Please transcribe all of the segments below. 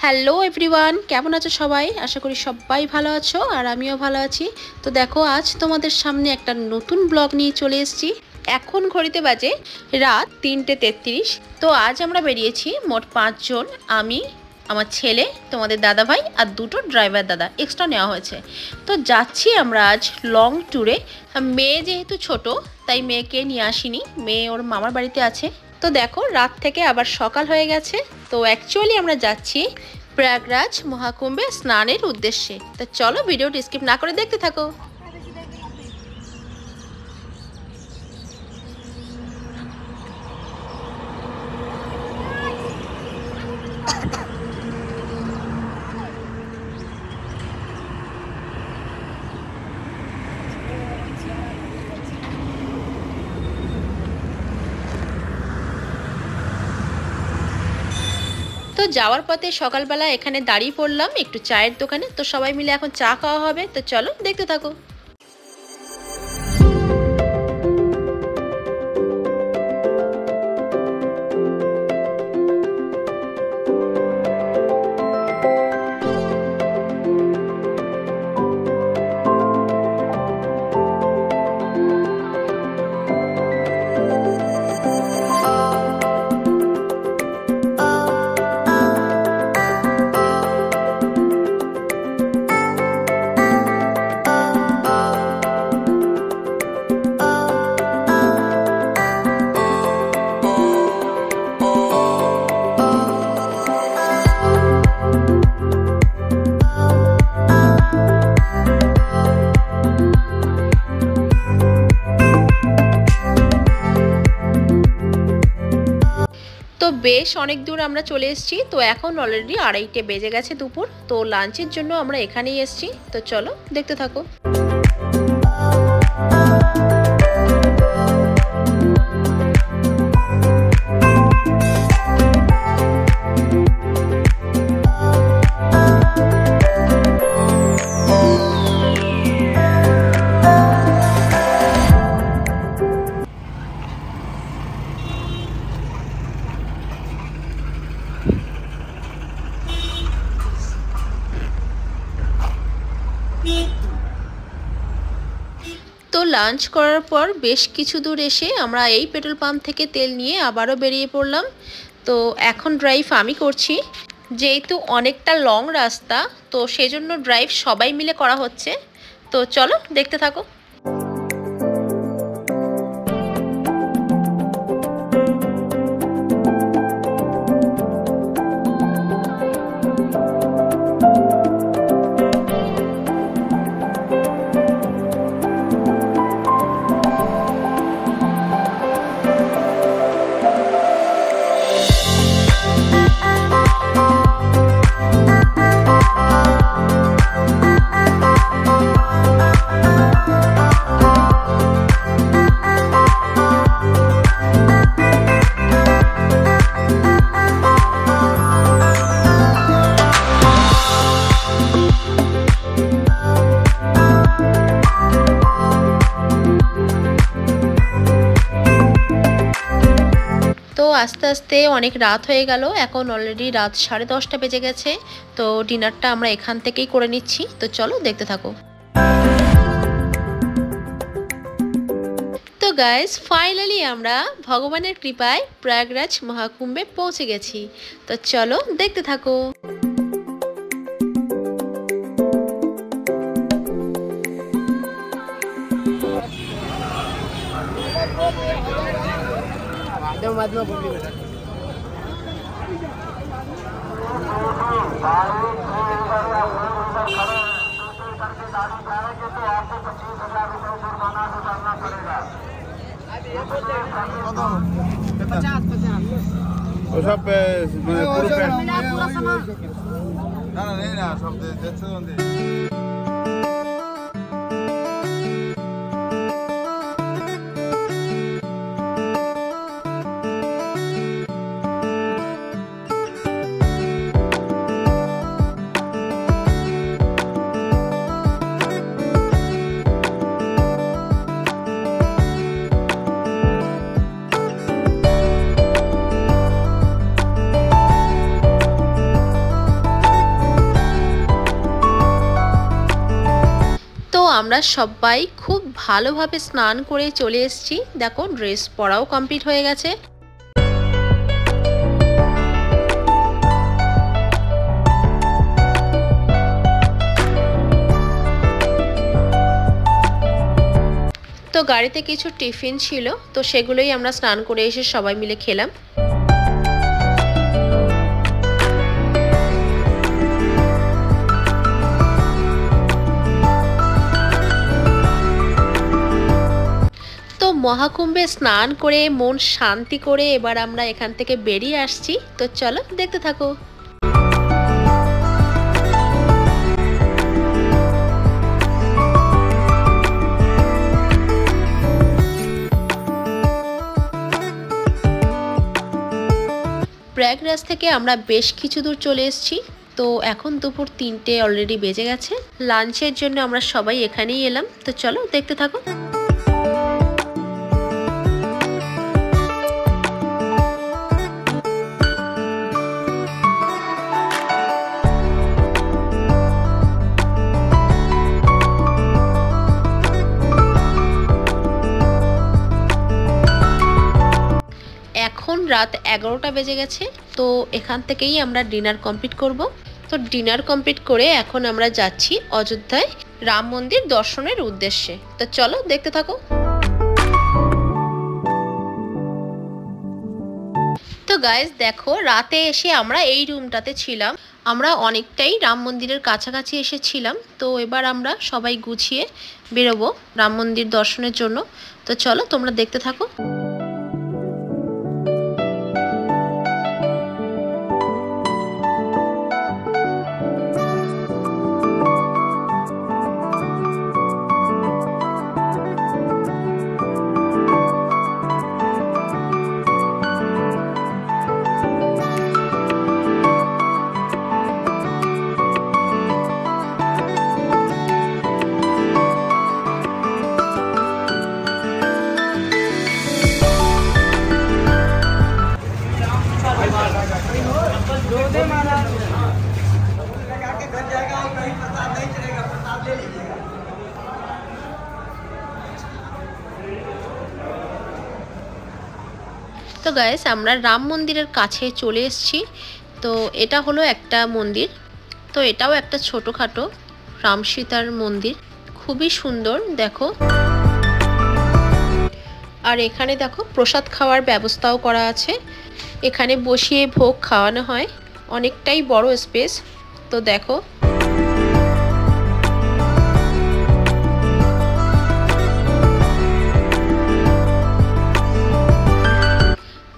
Hello everyone, কেমন আছো সবাই? আশা করি সবাই ভালো আছো আর আমিও ভালো আছি। তো দেখো, আজ তোমাদের সামনে একটা নতুন ব্লগ নিয়ে চলে এসেছি। এখন ঘড়িতে বাজে রাত 3:33। তো আজ আমরা বেরিয়েছি মোট 5 জন। আমি, আমার ছেলে, তোমাদের দাদা ভাই আর দুটো ড্রাইভার দাদা এক্সট্রা নেওয়া হয়েছে। তো যাচ্ছি আমরা আজ লং ট্যুরে। মেয়ে যেহেতু ছোট, তাই মেয়েকে নিয়ে আসিনি, মেয়ে ওর মামার বাড়িতে আছে। তো দেখো, রাত থেকে আবার সকাল হয়ে গেছে। তো অ্যাকচুয়ালি আমরা যাচ্ছি প্রয়াগরাজ মহাকুম্ভে স্নানের উদ্দেশ্যে। তো চলো, ভিডিওটি স্কিপ না করে দেখতে থাকো। তো যাওয়ার পথে সকালবেলা এখানে দাঁড়িয়ে পড়লাম একটু চায়ের দোকানে। তো সবাই মিলে এখন চা খাওয়া হবে। তো চলো, দেখতে থাকো। তো বেশ অনেক দূর আমরা চলে এসেছি। তো এখন অলরেডি 2:30 বেজে গেছে দুপুর। তো লাঞ্চের জন্য আমরা এখানেই এসেছি। তো চলো, দেখতে থাকো। তো লাঞ্চ করার পর বেশ কিছু দূর এসে আমরা এই পেট্রোল পাম্প থেকে তেল নিয়ে আবারও বেরিয়ে পড়লাম। তো এখন ড্রাইভ আমি করছি, যেহেতু অনেকটা লং রাস্তা, তো সেজন্য ড্রাইভ সবাই মিলে করা হচ্ছে। তো চলো, দেখতে থাকো। তো আস্তে আস্তে অনেক রাত হয়ে গেল, এখন অলরেডি রাত 10:30 বেজে গেছে। তো ডিনারটা আমরা এখান থেকেই করে নিচ্ছি। তো চলো, দেখতে থাকো। তো গাইস, ফাইনালি আমরা ভগবানের কৃপায় প্রয়াগরাজ মহাকুম্ভে পৌঁছে গেছি। তো চলো, দেখতে থাকো। ওসব মানে পুরো না না না সব যাচ্ছে দোকানে। আমরা সবাই খুব ভালোভাবে স্নান করে চলে এসেছি। দেখো ড্রেস পরাও কমপ্লিট হয়ে গেছে। তো গাড়িতে কিছু টিফিন ছিল, তো সেগুলোই আমরা স্নান করে এসে সবাই মিলে খেলাম। তো মহাকুম্ভে স্নান করে মন শান্তি করে এবার আমরা এখান থেকে বেরিয়ে আসছি। তো চলো দেখতে থাকো। প্রয়াগরাজ থেকে আমরা বেশ কিছু দূর চলে এসেছি। তো এখন দুপুর 3টে অলরেডি বেজে গেছে। লাঞ্চের জন্য আমরা সবাই এখানেই এলাম। তো চলো দেখতে থাকো। এখন রাত 11টা বেজে গেছে। তো এখান থেকেই আমরা ডিনার কমপ্লিট করব। তো ডিনার কমপ্লিট করে এখন আমরা যাচ্ছি অযোধ্যায় রাম মন্দির দর্শনের উদ্দেশ্যে। তো চলো দেখতে থাকো। তো গাইস দেখো, রাতে এসে আমরা এই রুমটাতে ছিলাম। আমরা অনেকটাই রাম মন্দিরের কাছাকাছি এসেছিলাম। তো এবার আমরা সবাই গুছিয়ে বেরোবো রাম মন্দির দর্শনের জন্য। তো চলো তোমরা দেখতে থাকো। তো গাইস আমরা রাম মন্দিরের কাছে চলে এসেছি। তো এটা হলো একটা মন্দির। তো এটাও একটা ছোটখাটো রাম সীতার মন্দির, খুবই সুন্দর দেখো। আর এখানে দেখো প্রসাদ খাওয়ার ব্যবস্থাও করা আছে। এখানে বসিয়ে ভোগ খাওয়ানো হয়। অনেকটাই বড় স্পেস। তো দেখো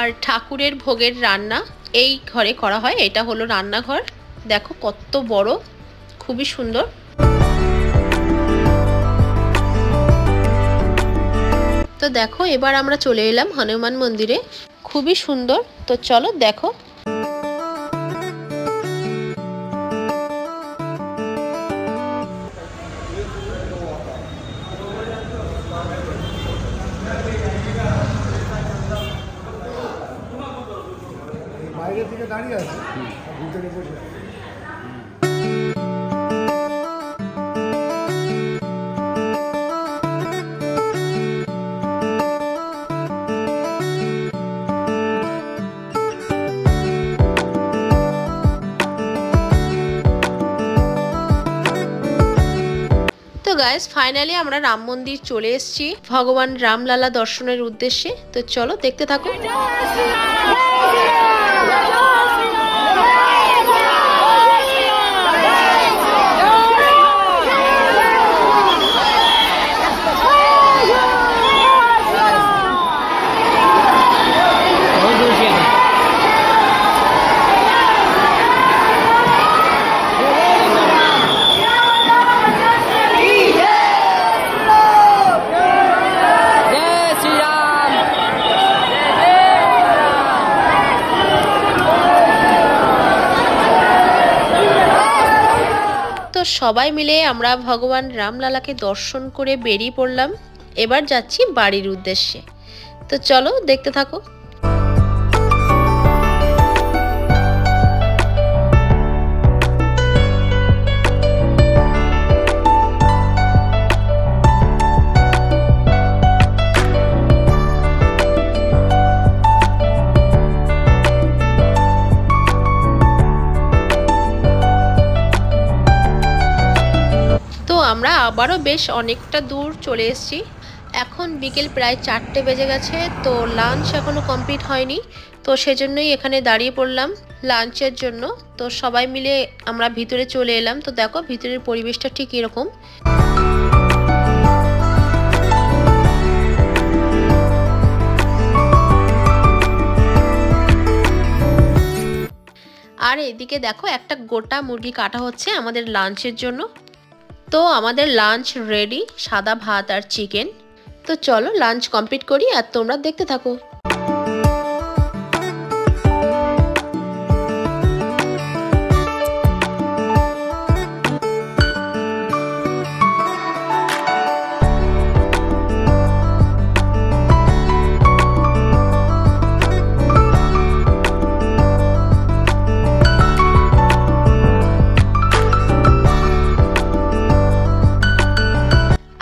আর ঠাকুরের ভোগের রান্না এই ঘরে করা হয়। এটা হলো রান্নাঘর। দেখো কত বড়, খুবই সুন্দর। তো দেখো এবার আমরা চলে এলাম হনুমান মন্দিরে, খুবই সুন্দর। তো চলো দেখো। বাইরে থেকে দাঁড়িয়ে আছে, ভিতরে বসে আছে। তো গাইস ফাইনালি আমরা রাম মন্দির চলে এসেছি ভগবান রামলালা দর্শনের উদ্দেশ্যে। তো চলো দেখতে থাকো। তো সবাই মিলে আমরা ভগবান রামলালাকে দর্শন করে বেরিয়ে পড়লাম। এবার যাচ্ছি বাড়ির উদ্দেশ্যে। তো চলো দেখতে থাকো। আমরা আবারও বেশ অনেকটা দূর চলে এসেছি। এখন বিকেল প্রায় 4টে বেজে গেছে, তো লাঞ্চ এখনও কমপ্লিট হয়নি, তো সেজন্যই এখানে দাঁড়িয়ে পড়লাম লাঞ্চের জন্য। তো সবাই মিলে আমরা ভিতরে চলে এলাম। তো দেখো ভিতরের পরিবেশটা ঠিক এরকম। আর এদিকে দেখো একটা গোটা মুরগি কাটা হচ্ছে আমাদের লাঞ্চের জন্য। তো আমাদের লাঞ্চ রেডি, সাদা ভাত আর চিকেন। তো চলো লাঞ্চ কমপ্লিট করি আর তোমরা দেখতে থাকো।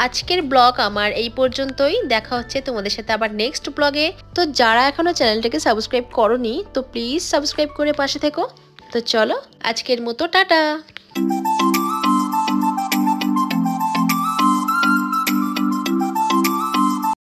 আজকের ব্লগ আমার এই পর্যন্তই। দেখা হচ্ছে তোমাদের সাথে আবার নেক্সট ব্লগে। তো যারা এখনো চ্যানেলটাকে সাবস্ক্রাইব করোনি তো প্লিজ সাবস্ক্রাইব করে পাশে থেকো। তো চলো আজকের মতো টাটা।